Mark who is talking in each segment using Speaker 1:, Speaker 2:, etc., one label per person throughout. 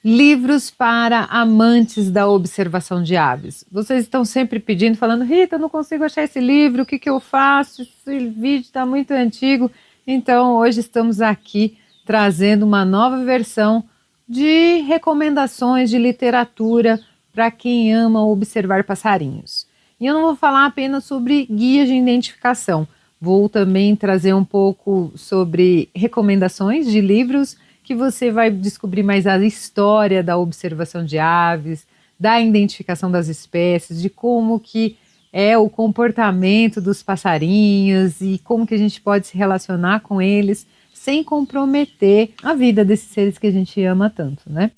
Speaker 1: Livros para amantes da observação de aves. Vocês estão sempre pedindo, falando: Rita, eu não consigo achar esse livro, o que eu faço? Esse vídeo está muito antigo. Então, hoje estamos aqui trazendo uma nova versão de recomendações de literatura para quem ama observar passarinhos. E eu não vou falar apenas sobre guias de identificação, vou também trazer um pouco sobre recomendações de livros que você vai descobrir mais a história da observação de aves, da identificação das espécies, de como que é o comportamento dos passarinhos e como que a gente pode se relacionar com eles sem comprometer a vida desses seres que a gente ama tanto, né?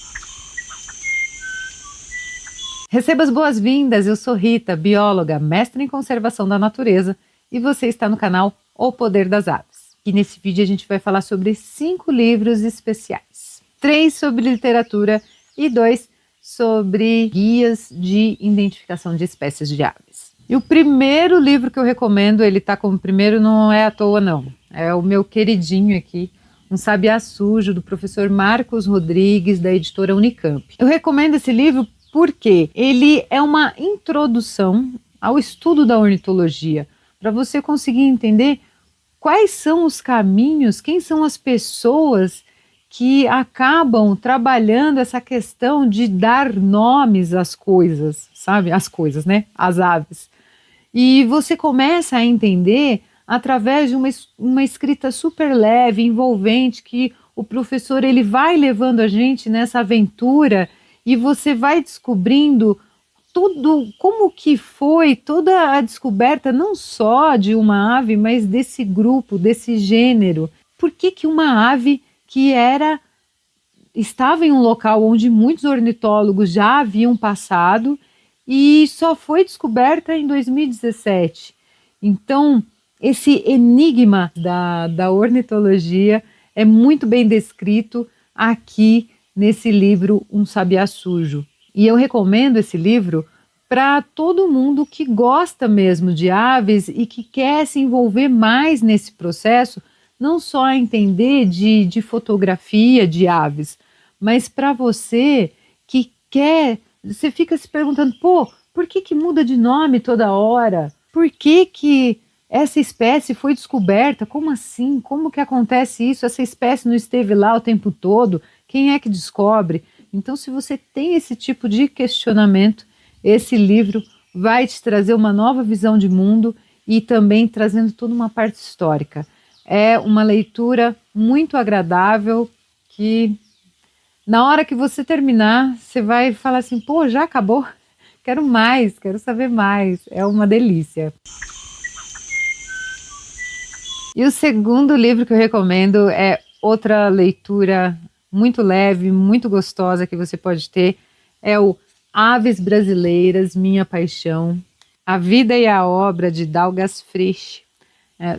Speaker 1: Receba as boas-vindas, eu sou Rita, bióloga, mestre em conservação da natureza, e você está no canal O Poder das Aves. E nesse vídeo a gente vai falar sobre 5 livros especiais. 3 sobre literatura e 2 sobre guias de identificação de espécies de aves. E o primeiro livro que eu recomendo, ele tá como primeiro, não é à toa não. É o meu queridinho aqui, Um Sabiá Sujo, do professor Marcos Rodrigues, da editora Unicamp. Eu recomendo esse livro porque ele é uma introdução ao estudo da ornitologia, para você conseguir entender quais são os caminhos, quem são as pessoas que acabam trabalhando essa questão de dar nomes às coisas, sabe? As coisas, né? As aves. E você começa a entender através de uma escrita super leve, envolvente, que o professor ele vai levando a gente nessa aventura e você vai descobrindo tudo, como que foi toda a descoberta não só de uma ave, mas desse grupo, desse gênero. Por que uma ave que estava em um local onde muitos ornitólogos já haviam passado e só foi descoberta em 2017? Então, esse enigma da ornitologia é muito bem descrito aqui nesse livro Um Sabiá Sujo. E eu recomendo esse livro para todo mundo que gosta mesmo de aves e que quer se envolver mais nesse processo, não só entender de fotografia de aves, mas para você que quer, você fica se perguntando, por que muda de nome toda hora? Por que essa espécie foi descoberta? Como assim? Como que acontece isso? Essa espécie não esteve lá o tempo todo? Quem é que descobre? Então, se você tem esse tipo de questionamento, esse livro vai te trazer uma nova visão de mundo e também trazendo toda uma parte histórica. É uma leitura muito agradável que, na hora que você terminar, você vai falar assim, já acabou? Quero mais, quero saber mais. É uma delícia. E o segundo livro que eu recomendo é outra leitura muito leve, muito gostosa que você pode ter, é o Aves Brasileiras, Minha Paixão, A Vida e a Obra de Dalgas Frisch.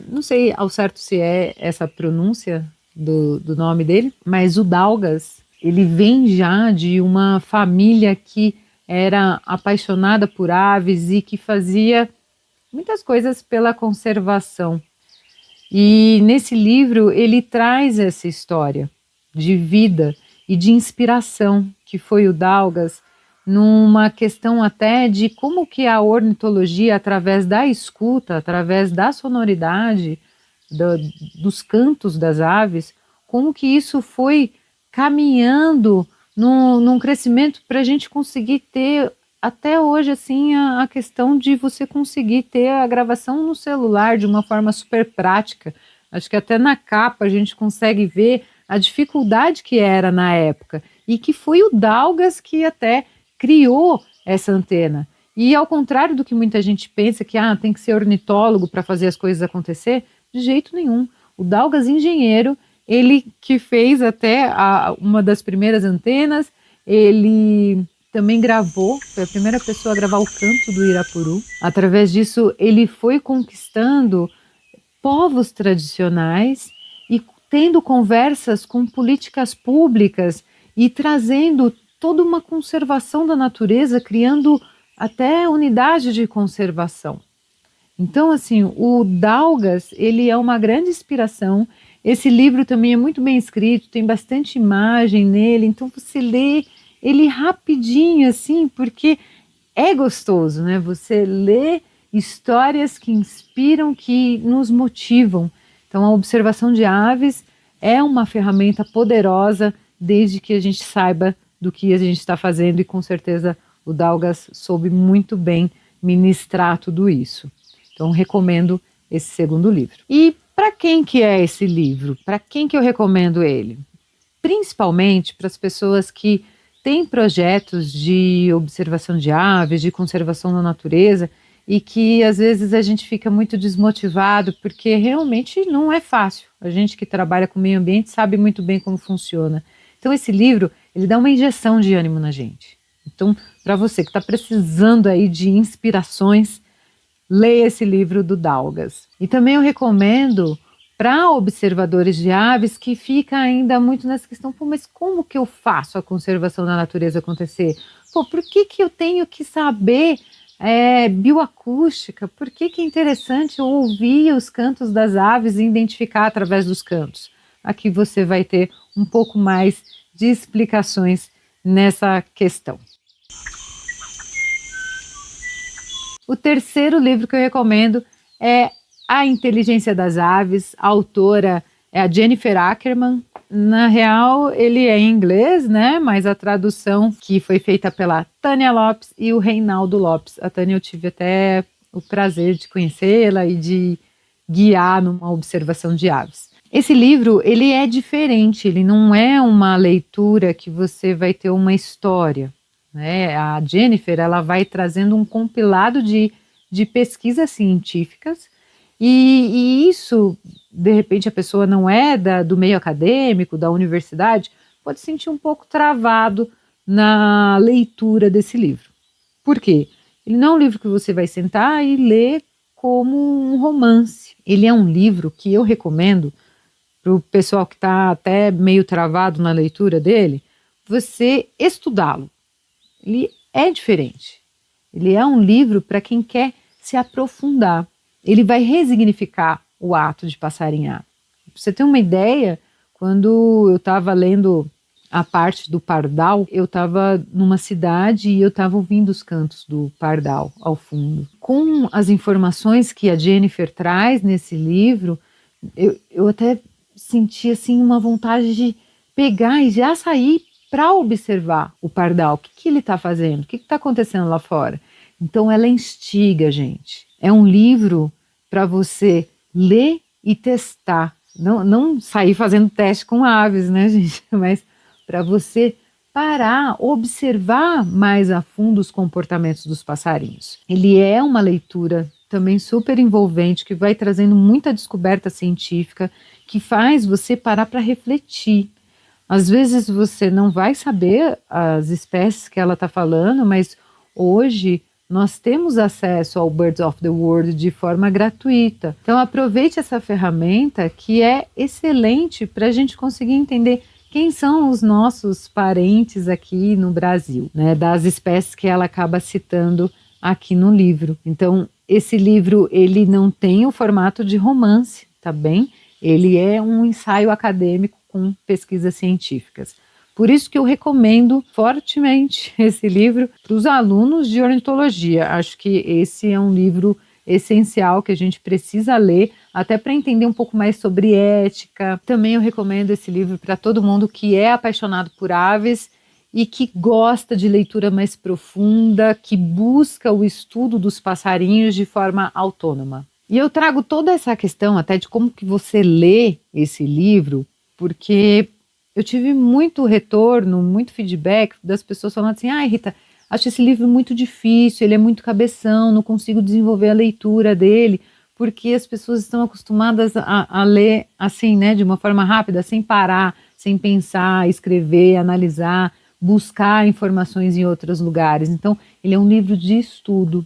Speaker 1: Não sei ao certo se é essa pronúncia do nome dele, mas o Dalgas, ele vem já de uma família que era apaixonada por aves e que fazia muitas coisas pela conservação. E nesse livro ele traz essa história de vida e de inspiração, que foi o Dalgas, numa questão até de como que a ornitologia, através da escuta, através da sonoridade, dos cantos das aves, como que isso foi caminhando num crescimento para a gente conseguir ter, até hoje, assim, a questão de você conseguir ter a gravação no celular de uma forma super prática. Acho que até na capa a gente consegue ver a dificuldade que era na época, e que foi o Dalgas que até criou essa antena. E ao contrário do que muita gente pensa, que tem que ser ornitólogo para fazer as coisas acontecer, de jeito nenhum. O Dalgas engenheiro, ele que fez até uma das primeiras antenas, ele também gravou, foi a primeira pessoa a gravar o canto do Irapuru. Através disso, ele foi conquistando povos tradicionais e tendo conversas com políticas públicas e trazendo toda uma conservação da natureza, criando até unidade de conservação. Então, assim, o Dalgas, ele é uma grande inspiração, Esse livro também é muito bem escrito, tem bastante imagem nele, então você lê ele rapidinho, assim, porque é gostoso, né? Você lê histórias que inspiram, que nos motivam. Então, a observação de aves é uma ferramenta poderosa, desde que a gente saiba do que a gente está fazendo, e com certeza o Dalgas soube muito bem ministrar tudo isso. Então, recomendo esse segundo livro. E para quem que é esse livro? Para quem que eu recomendo ele? Principalmente para as pessoas que têm projetos de observação de aves, de conservação da natureza, e que às vezes a gente fica muito desmotivado, porque realmente não é fácil. A gente que trabalha com o meio ambiente sabe muito bem como funciona. Então esse livro, ele dá uma injeção de ânimo na gente. Então, para você que está precisando aí de inspirações, leia esse livro do Dalgas. E também eu recomendo para observadores de aves que fica ainda muito nessa questão, pô, mas como que eu faço a conservação da natureza acontecer? Pô, por que que eu tenho que saber bioacústica? Por que que é interessante ouvir os cantos das aves e identificar através dos cantos? Aqui você vai ter um pouco mais de explicações nessa questão. O terceiro livro que eu recomendo é A Inteligência das Aves. A autora é a Jennifer Ackerman. Na real, ele é em inglês, né? Mas a tradução que foi feita pela Tânia Lopes e o Reinaldo Lopes. A Tânia, eu tive até o prazer de conhecê-la e de guiar numa observação de aves. Esse livro, ele é diferente, ele não é uma leitura que você vai ter uma história, né? A Jennifer, ela vai trazendo um compilado de pesquisas científicas, e isso, de repente, a pessoa não é do meio acadêmico, da universidade, pode se sentir um pouco travado na leitura desse livro. Por quê? Ele não é um livro que você vai sentar e ler como um romance. Ele é um livro que eu recomendo para o pessoal que está até meio travado na leitura dele, você estudá-lo. Ele é diferente. Ele é um livro para quem quer se aprofundar. Ele vai resignificar o ato de passarinhar. Pra você ter uma ideia, quando eu estava lendo a parte do pardal, eu estava numa cidade e eu estava ouvindo os cantos do pardal ao fundo. Com as informações que a Jennifer traz nesse livro, eu até senti assim uma vontade de pegar e já sair para observar o pardal. O que ele está fazendo? O que está acontecendo lá fora? Então ela instiga, gente. É um livro para você ler e testar. Não sair fazendo teste com aves, né, gente? Mas para você parar, observar mais a fundo os comportamentos dos passarinhos. Ele é uma leitura também super envolvente, que vai trazendo muita descoberta científica, que faz você parar para refletir. Às vezes você não vai saber as espécies que ela está falando, mas hoje nós temos acesso ao Birds of the World de forma gratuita. Então aproveite essa ferramenta, que é excelente para a gente conseguir entender quem são os nossos parentes aqui no Brasil, né, das espécies que ela acaba citando aqui no livro. Então esse livro, ele não tem o formato de romance, tá bem? Ele é um ensaio acadêmico com pesquisas científicas. Por isso que eu recomendo fortemente esse livro para os alunos de ornitologia. Acho que esse é um livro essencial que a gente precisa ler, até para entender um pouco mais sobre ética. Também eu recomendo esse livro para todo mundo que é apaixonado por aves e que gosta de leitura mais profunda, que busca o estudo dos passarinhos de forma autônoma. E eu trago toda essa questão até de como que você lê esse livro, porque eu tive muito retorno, muito feedback das pessoas falando assim: ai, Rita, acho esse livro muito difícil, ele é muito cabeção, não consigo desenvolver a leitura dele, porque as pessoas estão acostumadas a ler assim, né, de uma forma rápida, sem parar, sem pensar, escrever, analisar, buscar informações em outros lugares. Então, ele é um livro de estudo,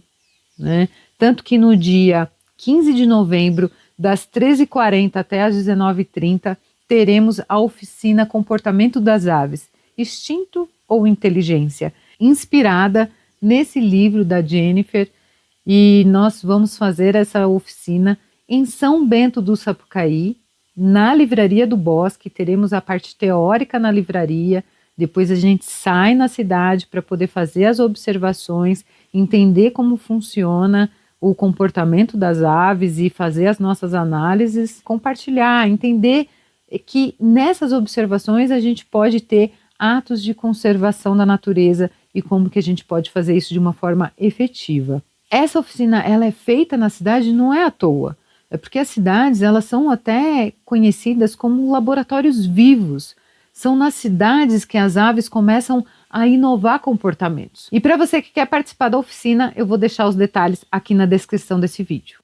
Speaker 1: né? Tanto que no dia 15 de novembro, das 13h40 até as 19h30, teremos a oficina Comportamento das Aves, Instinto ou Inteligência, inspirada nesse livro da Jennifer, e nós vamos fazer essa oficina em São Bento do Sapucaí, na Livraria do Bosque. Teremos a parte teórica na livraria, depois a gente sai na cidade para poder fazer as observações, entender como funciona o comportamento das aves e fazer as nossas análises, compartilhar, entender que nessas observações a gente pode ter atos de conservação da natureza e como que a gente pode fazer isso de uma forma efetiva. Essa oficina, ela é feita na cidade não é à toa, é porque as cidades, elas são até conhecidas como laboratórios vivos. São nas cidades que as aves começam a inovar comportamentos. E para você que quer participar da oficina, eu vou deixar os detalhes aqui na descrição desse vídeo.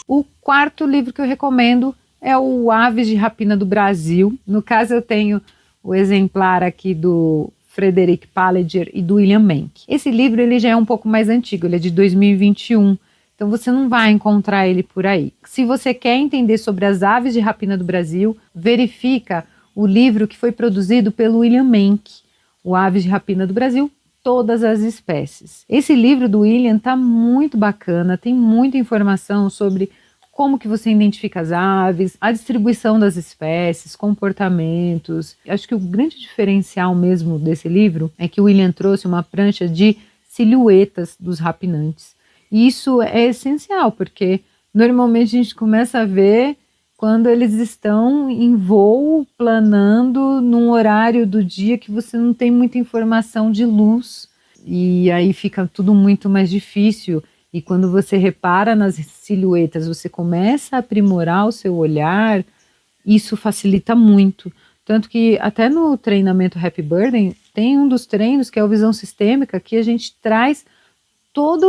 Speaker 1: O quarto livro que eu recomendo é o Aves de Rapina do Brasil. No caso, eu tenho o exemplar aqui do Frederick Palladier e do William Menck. Esse livro ele já é um pouco mais antigo, ele é de 2021, então você não vai encontrar ele por aí. Se você quer entender sobre as aves de rapina do Brasil, verifica o livro que foi produzido pelo William Menck, o Aves de Rapina do Brasil, todas as espécies. Esse livro do William está muito bacana, tem muita informação sobre como que você identifica as aves, a distribuição das espécies, comportamentos. Acho que o grande diferencial mesmo desse livro é que o William trouxe uma prancha de silhuetas dos rapinantes. E isso é essencial, porque normalmente a gente começa a ver quando eles estão em voo, planando num horário do dia que você não tem muita informação de luz, e aí fica tudo muito mais difícil. E quando você repara nas silhuetas, você começa a aprimorar o seu olhar, isso facilita muito. Tanto que até no treinamento Happy Birding, tem um dos treinos que é o Visão Sistêmica, que a gente traz todas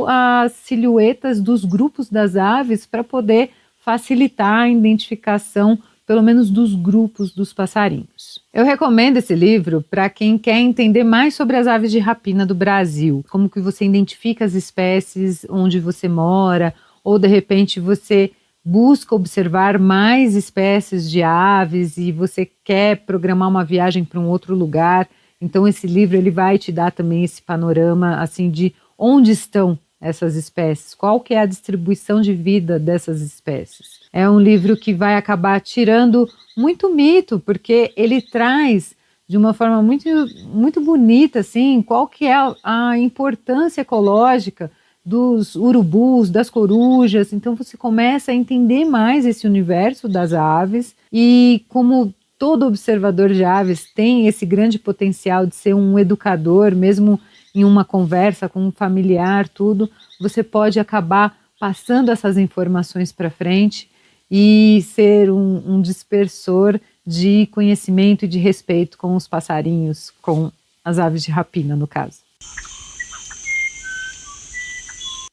Speaker 1: as silhuetas dos grupos das aves para poder facilitar a identificação, pelo menos dos grupos dos passarinhos. Eu recomendo esse livro para quem quer entender mais sobre as aves de rapina do Brasil, como que você identifica as espécies onde você mora, ou de repente você busca observar mais espécies de aves e você quer programar uma viagem para um outro lugar. Então esse livro ele vai te dar também esse panorama assim de onde estão essas espécies, qual que é a distribuição de vida dessas espécies. É um livro que vai acabar tirando muito mito, porque ele traz de uma forma muito bonita, assim, qual que é a importância ecológica dos urubus, das corujas. Então você começa a entender mais esse universo das aves e como todo observador de aves tem esse grande potencial de ser um educador, mesmo em uma conversa com um familiar, tudo, você pode acabar passando essas informações para frente e ser um dispersor de conhecimento e de respeito com os passarinhos, com as aves de rapina, no caso.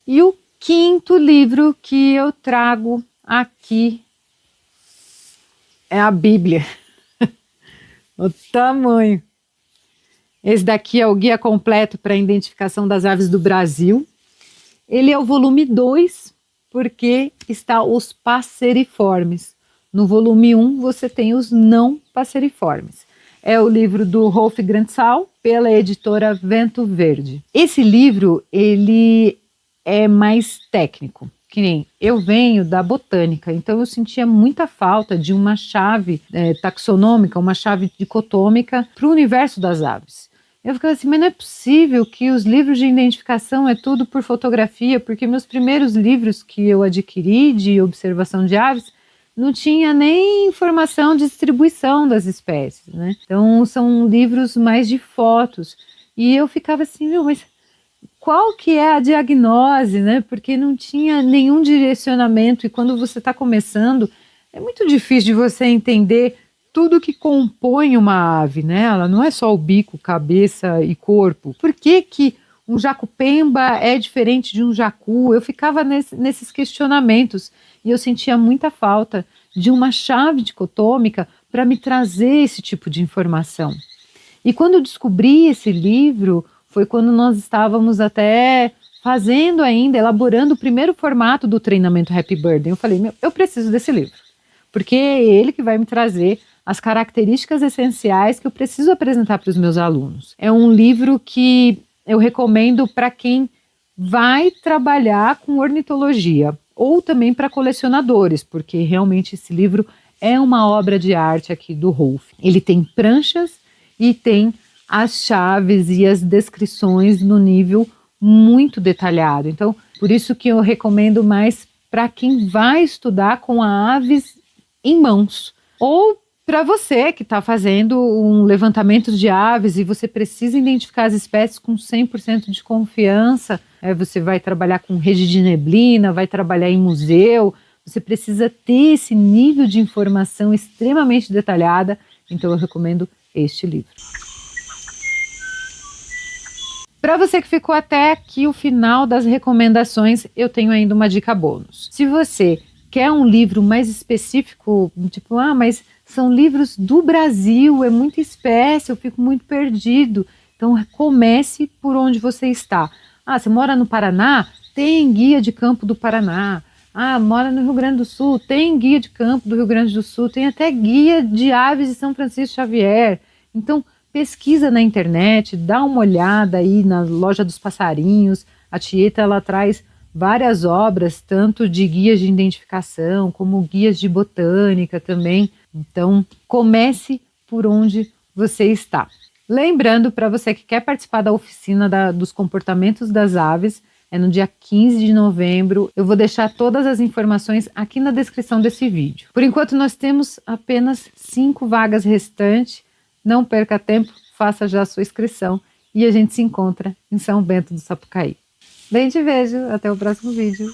Speaker 1: E o quinto livro que eu trago aqui é a Bíblia. O tamanho. Esse daqui é o Guia Completo para a Identificação das Aves do Brasil. Ele é o volume 2, porque está os passeriformes. No volume 1 você tem os não passeriformes. É o livro do Rolf Grandsal, pela editora Vento Verde. Esse livro, ele é mais técnico. Que nem eu venho da botânica, então eu sentia muita falta de uma chave taxonômica, uma chave dicotômica para o universo das aves. Eu ficava assim, mas não é possível que os livros de identificação é tudo por fotografia, porque meus primeiros livros que eu adquiri de observação de aves não tinha nem informação de distribuição das espécies, né? Então são livros mais de fotos. E eu ficava assim, meu, mas qual que é a diagnose, né? Porque não tinha nenhum direcionamento e quando você está começando, é muito difícil de você entender tudo que compõe uma ave, né? Ela não é só o bico, cabeça e corpo. Por que que um jacupemba é diferente de um jacu? Eu ficava nesses questionamentos e eu sentia muita falta de uma chave dicotômica para me trazer esse tipo de informação. E quando eu descobri esse livro, foi quando nós estávamos até fazendo ainda, elaborando o primeiro formato do treinamento Happy Birding. Eu falei, eu preciso desse livro, porque é ele que vai me trazer as características essenciais que eu preciso apresentar para os meus alunos. É um livro que eu recomendo para quem vai trabalhar com ornitologia. ou também para colecionadores, porque realmente esse livro é uma obra de arte aqui do Rolf. Ele tem pranchas e tem as chaves e as descrições no nível muito detalhado. Então, por isso que eu recomendo mais para quem vai estudar com aves em mãos. Ou para você que está fazendo um levantamento de aves e você precisa identificar as espécies com 100% de confiança, você vai trabalhar com rede de neblina, vai trabalhar em museu, você precisa ter esse nível de informação extremamente detalhada, então eu recomendo este livro. Para você que ficou até aqui o final das recomendações, eu tenho ainda uma dica bônus. Se você quer um livro mais específico, tipo, mas são livros do Brasil, é muita espécie, eu fico muito perdido. Então comece por onde você está. Você mora no Paraná? Tem guia de campo do Paraná. Mora no Rio Grande do Sul? Tem guia de campo do Rio Grande do Sul. Tem até guia de aves de São Francisco Xavier. Então pesquisa na internet, dá uma olhada aí na Loja dos Passarinhos. A Tieta, ela traz várias obras, tanto de guias de identificação, como guias de botânica também. Então, comece por onde você está. Lembrando, para você que quer participar da oficina dos comportamentos das aves, é no dia 15 de novembro. Eu vou deixar todas as informações aqui na descrição desse vídeo. Por enquanto, nós temos apenas 5 vagas restantes. Não perca tempo, faça já a sua inscrição e a gente se encontra em São Bento do Sapucaí. Bem, te vejo, até o próximo vídeo.